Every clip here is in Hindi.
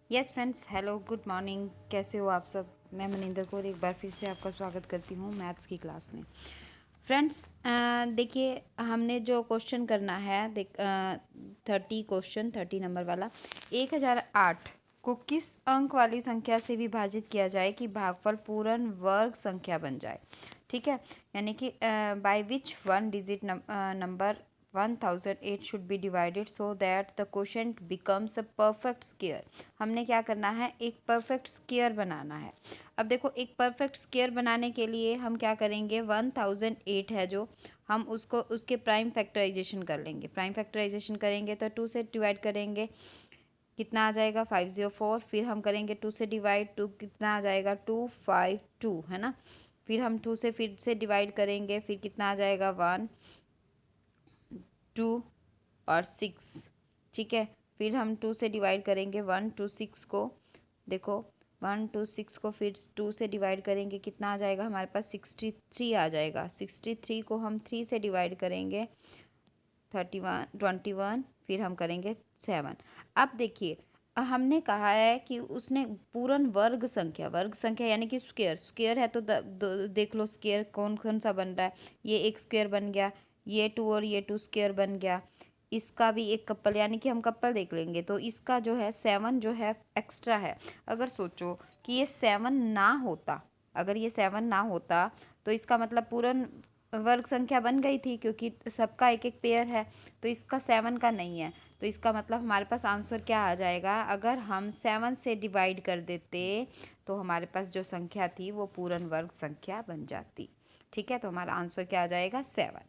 Yes friends, hello, good morning. कैसे हो आप सब? मैं मनिंदर कौर एक बार फिर से आपका स्वागत करती हूँ मैथ्स की क्लास में। फ्रेंड्स, देखिए हमने जो क्वेश्चन करना है 30 नंबर वाला 1008 को किस अंक वाली संख्या से विभाजित किया जाए कि भागफल पूर्ण वर्ग संख्या बन जाए। ठीक है, यानी कि by which one digit number 1008 should be divided so that the quotient becomes a perfect square। हमने क्या करना है, एक परफेक्ट स्क्वायर बनाना है। अब देखो, एक परफेक्ट स्क्वायर बनाने के लिए हम क्या करेंगे, 1008 है जो, हम उसको उसके प्राइम फैक्टराइजेशन कर लेंगे। प्राइम फैक्टराइजेशन करेंगे तो 2 से डिवाइड करेंगे, कितना आ जाएगा 504। फिर हम करेंगे 2 से डिवाइड, 2 कितना आ जाएगा 252, है ना। फिर हम 2 से फिर से डिवाइड करेंगे, फिर कितना आ जाएगा 1 2 और 6। ठीक है, फिर हम 2 से डिवाइड करेंगे 1 2 6 को। देखो 1 2 6 को फिर 2 से डिवाइड करेंगे, कितना आ जाएगा हमारे पास 63 आ जाएगा। 63 को हम 3 से डिवाइड करेंगे 21। फिर हम करेंगे 7। अब देखिए, हमने कहा है कि उसने पूर्ण वर्ग संख्या यानी कि स्क्वायर है तो देख लो स्क्वायर कौन कौन सा बन रहा है। ये एक स्क्वायर बन गया, ये 2 और ये 2 स्क्वायर बन गया। इसका भी एक कपल, यानी कि हम कपल देख लेंगे तो इसका जो है 7 जो है एक्स्ट्रा है। अगर सोचो कि ये 7 ना होता, अगर ये 7 ना होता तो इसका मतलब पूर्ण वर्ग संख्या बन गई थी, क्योंकि सबका एक एक पेयर है। तो इसका 7 का नहीं है, तो इसका मतलब हमारे पास आंसर क्या आ जाएगा, अगर हम 7 से डिवाइड कर देते तो हमारे पास जो संख्या थी वो पूर्ण वर्ग संख्या बन जाती। ठीक है, तो हमारा आंसर क्या आ जाएगा 7।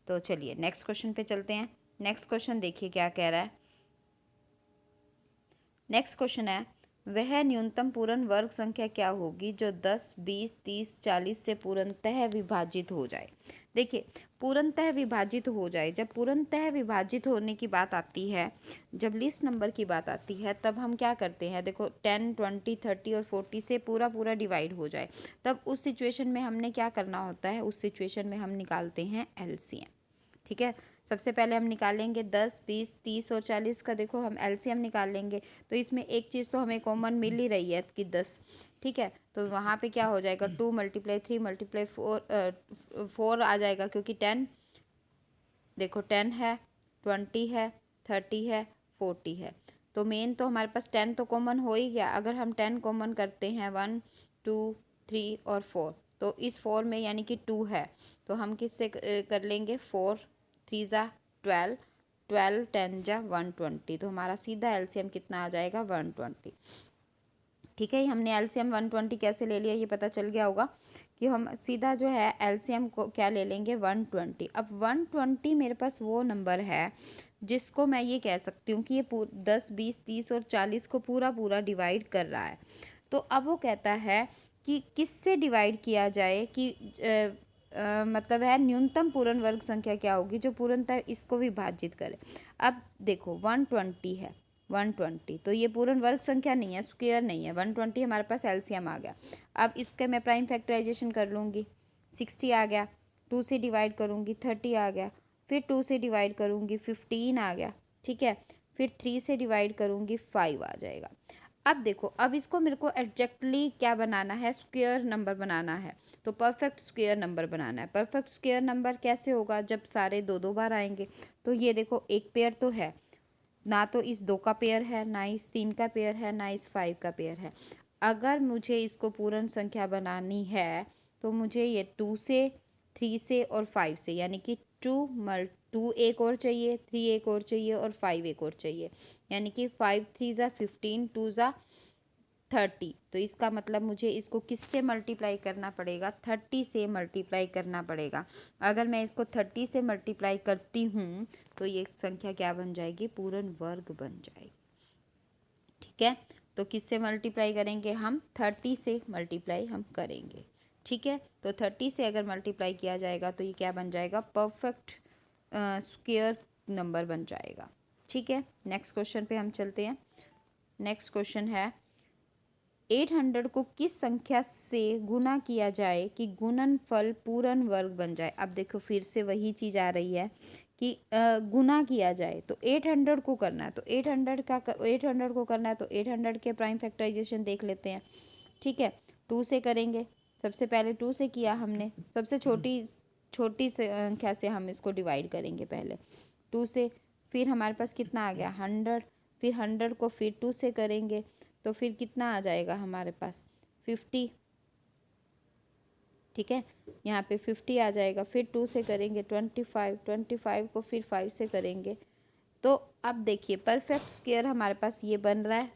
तो चलिए नेक्स्ट क्वेश्चन पे चलते हैं। नेक्स्ट क्वेश्चन देखिए क्या कह रहा है। नेक्स्ट क्वेश्चन है, वह न्यूनतम पूर्ण वर्ग संख्या क्या होगी जो 10 20 30 40 से पूर्णतः विभाजित हो जाए। देखिए, पूर्णतः विभाजित हो जाए, जब पूर्णतः विभाजित होने की बात आती है, जब लिस्ट नंबर की बात आती है, तब हम क्या करते हैं, देखो 10 20 30 और 40 से पूरा पूरा डिवाइड हो जाए, तब उस सिचुएशन में हमने क्या करना होता है, उस सिचुएशन में हम निकालते हैं एलसीएम। ठीक है, सबसे पहले हम निकालेंगे 10 20 30 और 40 का। देखो हम एलसीएम निकाल लेंगे तो इसमें एक चीज़ तो हमें कॉमन मिल ही रही है कि 10। ठीक है, तो वहाँ पे क्या हो जाएगा 2 × 3 × 4 आ जाएगा, क्योंकि 10, देखो 10 है, 20 है, 30 है, 40 है। तो मेन तो हमारे पास 10 तो कॉमन हो ही गया। अगर हम 10 कॉमन करते हैं 1 2 3 और 4, तो इस 4 में यानी कि 2 है, तो हम किससे कर लेंगे, 4 3 ज़ा 12, 12 10 जा 120। तो हमारा सीधा एलसीएम कितना आ जाएगा 120। ठीक है, हमने एलसीएम 120 कैसे ले लिया ये पता चल गया होगा कि हम सीधा जो है एलसीएम को क्या ले लेंगे 120। अब 120 मेरे पास वो नंबर है जिसको मैं ये कह सकती हूँ कि ये 10 20 30 और 40 को पूरा पूरा डिवाइड कर रहा है। तो अब वो कहता है कि किससे डिवाइड किया जाए कि मतलब है न्यूनतम पूर्ण वर्ग संख्या क्या होगी जो पूर्णतः इसको विभाजित करे। अब देखो 120 है, 120 तो ये पूर्ण वर्ग संख्या नहीं है, स्क्वायर नहीं है। 120 हमारे पास एलसीएम आ गया। अब इसके मैं प्राइम फैक्टराइजेशन कर लूँगी, 60 आ गया, 2 से डिवाइड करूँगी 30 आ गया, फिर 2 से डिवाइड करूँगी 15 आ गया। ठीक है, फिर 3 से डिवाइड करूँगी 5 आ जाएगा। अब देखो, अब इसको मेरे को एग्जैक्टली क्या बनाना है, स्क्वायर नंबर बनाना है। तो परफेक्ट स्क्वायर नंबर बनाना है। परफेक्ट स्क्वायर नंबर कैसे होगा, जब सारे दो दो बार आएंगे। तो ये देखो एक पेयर तो है ना, तो इस 2 का पेयर है ना, इस 3 का पेयर है ना, इस 5 का पेयर है। अगर मुझे इसको पूर्ण संख्या बनानी है तो मुझे ये 2 से 3 से और 5 से, यानी कि 2 एक और चाहिए, 3 एक और चाहिए और 5 एक और चाहिए, यानी कि 5 3 ज़ा 15, 2 ज़ा 30। तो इसका मतलब मुझे इसको किससे मल्टीप्लाई करना पड़ेगा, 30 से मल्टीप्लाई करना पड़ेगा। अगर मैं इसको 30 से मल्टीप्लाई करती हूँ तो ये संख्या क्या बन जाएगी, पूर्ण वर्ग बन जाएगी। ठीक है, तो किससे मल्टीप्लाई करेंगे, हम 30 से मल्टीप्लाई हम करेंगे। ठीक है, तो 30 से अगर मल्टीप्लाई किया जाएगा तो ये क्या बन जाएगा, परफेक्ट स्क्वायर नंबर बन जाएगा। ठीक है, नेक्स्ट क्वेश्चन पे हम चलते हैं। नेक्स्ट क्वेश्चन है, 800 को किस संख्या से गुना किया जाए कि गुणनफल पूर्ण वर्ग बन जाए। अब देखो फिर से वही चीज़ आ रही है कि गुना किया जाए तो 800 को करना है, तो 800 को करना है तो 800 के प्राइम फैक्टराइजेशन देख लेते हैं। ठीक है, 2 से करेंगे। सबसे पहले 2 से किया हमने, सबसे छोटी संख्या से हम इसको डिवाइड करेंगे पहले 2 से। फिर हमारे पास कितना आ गया 100, फिर 100 को फिर 2 से करेंगे तो फिर कितना आ जाएगा हमारे पास 50। ठीक है, यहाँ पे 50 आ जाएगा। फिर 2 से करेंगे 25 को फिर 5 से करेंगे। तो अब देखिए परफेक्ट स्क्वायर हमारे पास ये बन रहा है,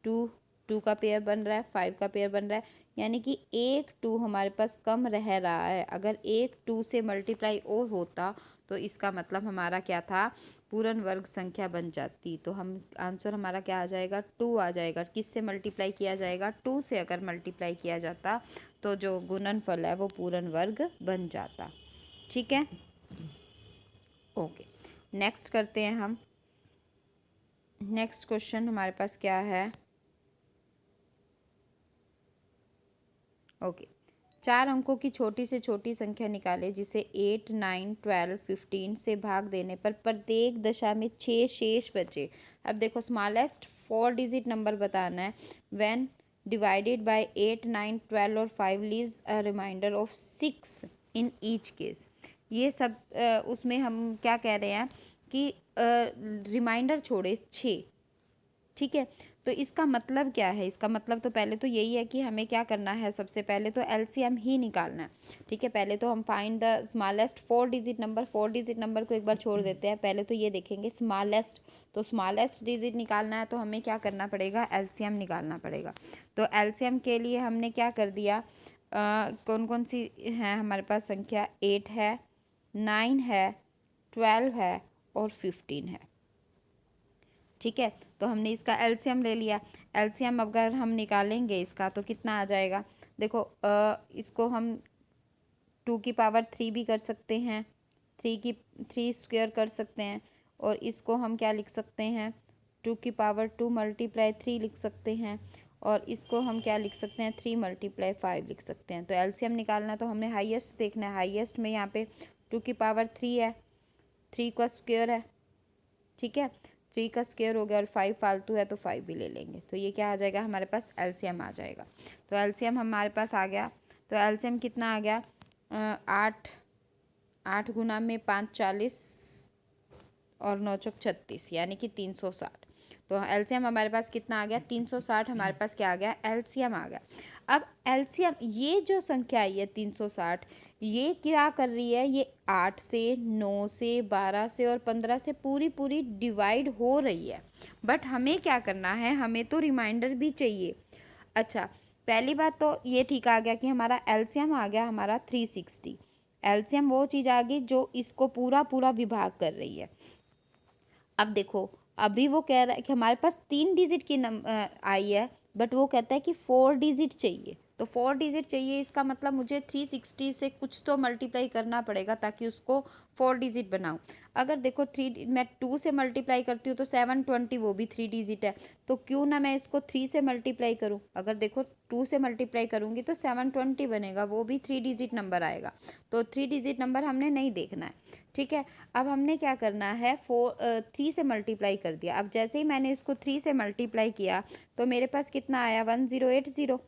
2 का पेयर बन रहा है, 5 का पेयर बन रहा है, यानी कि एक 2 हमारे पास कम रह रहा है। अगर एक 2 से मल्टीप्लाई और होता तो इसका मतलब हमारा क्या था, पूर्ण वर्ग संख्या बन जाती। तो हम आंसर हमारा क्या आ जाएगा 2 आ जाएगा। किससे मल्टीप्लाई किया जाएगा 2 से, अगर मल्टीप्लाई किया जाता तो जो गुणनफल है वो पूर्ण वर्ग बन जाता। ठीक है, ओके, नेक्स्ट करते हैं हम। नेक्स्ट क्वेश्चन हमारे पास क्या है, ओके, 4 अंकों की छोटी से छोटी संख्या निकाले जिसे 8, 9, 12, 15 से भाग देने पर प्रत्येक दशा में 6 शेष बचे। अब देखो स्मॉलेस्ट 4 डिजिट नंबर बताना है। व्हेन डिवाइडेड बाय 8, 9, 12 और 5 leaves a reminder of 6 in each case. ये सब उसमें हम क्या कह रहे हैं कि रिमाइंडर छोड़े 6। ठीक है, तो इसका मतलब क्या है, इसका मतलब तो पहले तो यही है कि हमें क्या करना है, सबसे पहले तो एलसीएम ही निकालना है। ठीक है, पहले तो हम find the smallest 4 digit number, 4 digit number को एक बार छोड़ देते हैं, पहले तो ये देखेंगे स्मॉलेस्ट। तो स्मॉलेस्ट डिजिट निकालना है तो हमें क्या करना पड़ेगा, एलसीएम निकालना पड़ेगा। तो एलसीएम के लिए हमने क्या कर दिया, कौन कौन सी है हमारे पास संख्या, 8 है, 9 है, 12 है और 15 है। ठीक है, तो हमने इसका एलसीएम ले लिया। एलसीएम अगर हम निकालेंगे इसका तो कितना आ जाएगा, देखो इसको हम 2 की पावर 3 भी कर सकते हैं, 3 स्क्वायर कर सकते हैं, और इसको हम क्या लिख सकते हैं 2 की पावर 2 मल्टीप्लाई 3 लिख सकते हैं, और इसको हम क्या लिख सकते हैं 3 मल्टीप्लाई 5 लिख सकते हैं। तो एलसीएम निकालना तो हमने हाईएस्ट देखना है, हाईएस्ट में यहाँ पे 2 की पावर 3 है, 3 का स्क्वायर है। ठीक है, 3 का स्क्वायर हो गया और 5 फालतू है तो 5 भी ले लेंगे, तो ये क्या आ जाएगा हमारे पास एलसीएम आ जाएगा। तो एलसीएम हमारे पास आ गया, तो एलसीएम कितना आ गया 8 गुना में 5 40 और 9 चौक 36 यानी कि 360। तो एलसीएम हमारे पास कितना आ गया 360, हमारे पास क्या आ गया एलसीएम आ गया। अब एलसीएम ये जो संख्या आई है 360, ये क्या कर रही है, ये 8 से 9 से 12 से और 15 से पूरी पूरी डिवाइड हो रही है। बट हमें क्या करना है, हमें तो रिमाइंडर भी चाहिए। अच्छा, पहली बात तो ये ठीक आ गया कि हमारा एलसीएम आ गया हमारा 360। एलसीएम वो चीज़ आ गई जो इसको पूरा पूरा विभाग कर रही है। अब देखो अभी वो कह रहा है कि हमारे पास 3 डिजिट की आई है, बट वो कहता है कि 4 डिजिट चाहिए। तो 4 डिजिट चाहिए, इसका मतलब मुझे 360 से कुछ तो मल्टीप्लाई करना पड़ेगा ताकि उसको 4 डिजिट बनाऊं। अगर देखो 3 मैं 2 से मल्टीप्लाई करती हूँ तो 720, वो भी 3 डिजिट है, तो क्यों ना मैं इसको 3 से मल्टीप्लाई करूँ। अगर देखो 2 से मल्टीप्लाई करूँगी तो 720 बनेगा, वो भी 3 डिजिट नंबर आएगा। तो 3 डिजिट नंबर हमने नहीं देखना है। ठीक है, अब हमने क्या करना है 3 से मल्टीप्लाई कर दिया। अब जैसे ही मैंने इसको 3 से मल्टीप्लाई किया तो मेरे पास कितना आया 1080।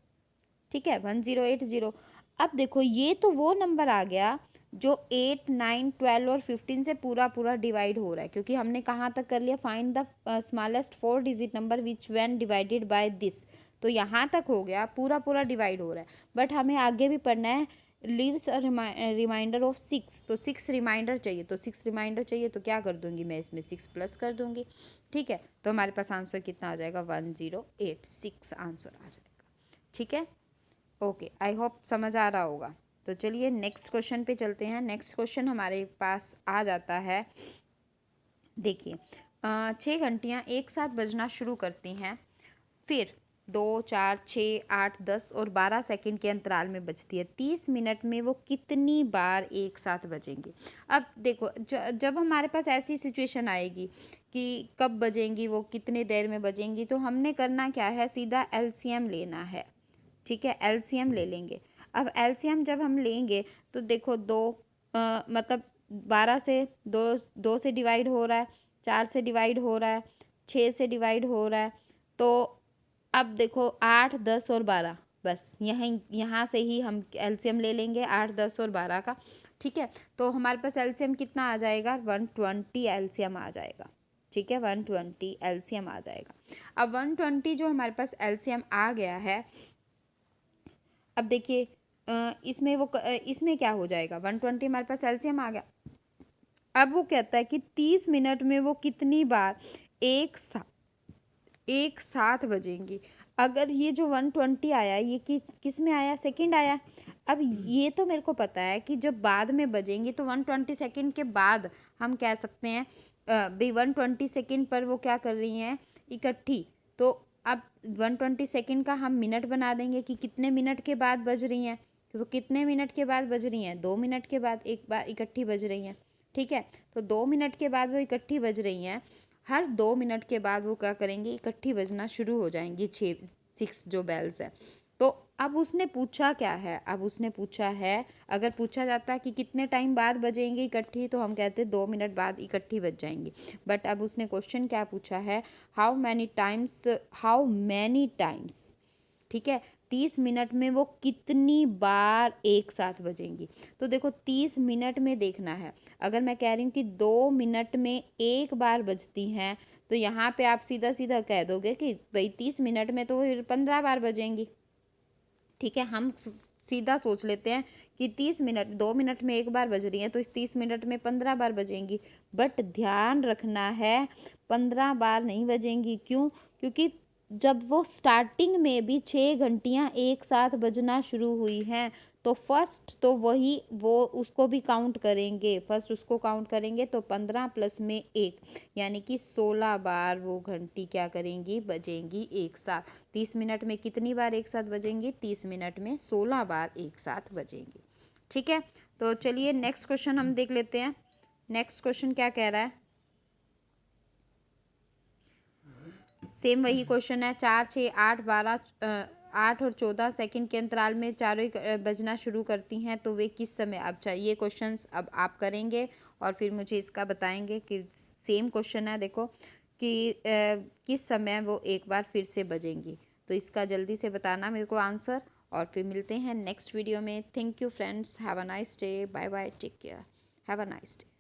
ठीक है, 1080। अब देखो ये तो वो नंबर आ गया जो 8, 9, 12 और 15 से पूरा पूरा डिवाइड हो रहा है, क्योंकि हमने कहाँ तक कर लिया, find the smallest 4 digit number which when divided by this. तो यहाँ तक हो गया, पूरा पूरा डिवाइड हो रहा है। बट हमें आगे भी पढ़ना है, लीव्स अ रिमाइंडर ऑफ 6, तो 6 रिमाइंडर चाहिए। तो 6 रिमाइंडर चाहिए तो क्या कर दूंगी मैं, इसमें 6 प्लस कर दूंगी। ठीक है, तो हमारे पास आंसर कितना आ जाएगा 1086 आंसर आ जाएगा। ठीक है, ओके, आई होप समझ आ रहा होगा। तो चलिए नेक्स्ट क्वेश्चन पे चलते हैं। नेक्स्ट क्वेश्चन हमारे पास आ जाता है, देखिए 6 घंटियाँ एक साथ बजना शुरू करती हैं, फिर 2, 4, 6, 8, 10 और 12 सेकंड के अंतराल में बजती है। 30 मिनट में वो कितनी बार एक साथ बजेंगी। अब देखो जब हमारे पास ऐसी सिचुएशन आएगी कि कब बजेंगी, वो कितने देर में बजेंगी, तो हमने करना क्या है, सीधा एलसीएम लेना है। ठीक है, एलसीएम ले लेंगे। अब एलसीएम जब हम लेंगे तो देखो मतलब 12 से 2 से डिवाइड हो रहा है, 4 से डिवाइड हो रहा है, 6 से डिवाइड हो रहा है। तो अब देखो 8, 10 और 12, बस यहाँ से ही हम एलसीएम ले लेंगे 8, 10 और 12 का। ठीक है, तो हमारे पास एलसीएम कितना आ जाएगा, 120 एलसीएम आ जाएगा। ठीक है, 120 एलसीएम आ जाएगा। अब 120 जो हमारे पास एलसीएम आ गया है, अब देखिए इसमें क्या हो जाएगा, 120 हमारे पास एलसीएम आ गया। अब वो कहता है कि 30 मिनट में वो कितनी बार एक साथ बजेंगी। अगर ये जो 120 आया ये किस में आया, सेकंड आया। अब ये तो मेरे को पता है कि जब बाद में बजेंगी तो 120 सेकंड के बाद हम कह सकते हैं भाई 120 सेकंड पर वो क्या कर रही हैं, इकट्ठी। तो अब 120 सेकंड का हम मिनट बना देंगे कि कितने मिनट के बाद बज रही हैं। तो कितने मिनट के बाद बज रही हैं, 2 मिनट के बाद एक बार इकट्ठी बज रही हैं। ठीक है, तो 2 मिनट के बाद वो इकट्ठी बज रही हैं। हर 2 मिनट के बाद वो क्या करेंगी, इकट्ठी बजना शुरू हो जाएंगी 6 जो बेल्स है। तो अब उसने पूछा क्या है, अब उसने पूछा है, अगर पूछा जाता है कि कितने टाइम बाद बजेंगी इकट्ठी, तो हम कहते 2 मिनट बाद इकट्ठी बज जाएंगी। बट अब उसने क्वेश्चन क्या पूछा है, हाउ मैनी टाइम्स। ठीक है, 30 मिनट में वो कितनी बार एक साथ बजेंगी। तो देखो 30 मिनट में देखना है, अगर मैं कह रही हूँ कि 2 मिनट में एक बार बजती हैं, तो यहाँ पे आप सीधा सीधा कह दोगे कि भाई 30 मिनट में तो फिर 15 बार बजेंगी। ठीक है, हम सीधा सोच लेते हैं कि 30 मिनट 2 मिनट में एक बार बज रही है, तो इस 30 मिनट में 15 बार बजेंगी। बट ध्यान रखना है 15 बार नहीं बजेंगी। क्यों, क्योंकि जब वो स्टार्टिंग में भी 6 घंटियाँ एक साथ बजना शुरू हुई हैं, तो फर्स्ट तो वही वो उसको भी काउंट करेंगे, फर्स्ट उसको काउंट करेंगे, तो 15 प्लस में 1 यानी कि 16 बार वो घंटी क्या करेंगी, बजेंगी एक साथ। 30 मिनट में कितनी बार एक साथ बजेंगी, 30 मिनट में 16 बार एक साथ बजेंगी। ठीक है, तो चलिए नेक्स्ट क्वेश्चन हम देख लेते हैं। नेक्स्ट क्वेश्चन क्या कह रहा है, सेम वही क्वेश्चन है। 4, 6, 8, 12, 8 और 14 सेकंड के अंतराल में चारों ही बजना शुरू करती हैं, तो वे किस समय। अब चाहिए क्वेश्चंस अब आप करेंगे और फिर मुझे इसका बताएंगे कि सेम क्वेश्चन है, देखो कि किस समय वो एक बार फिर से बजेंगी। तो इसका जल्दी से बताना मेरे को आंसर, और फिर मिलते हैं नेक्स्ट वीडियो में। Thank you friends, have a nice day, bye bye, take care, have a nice day.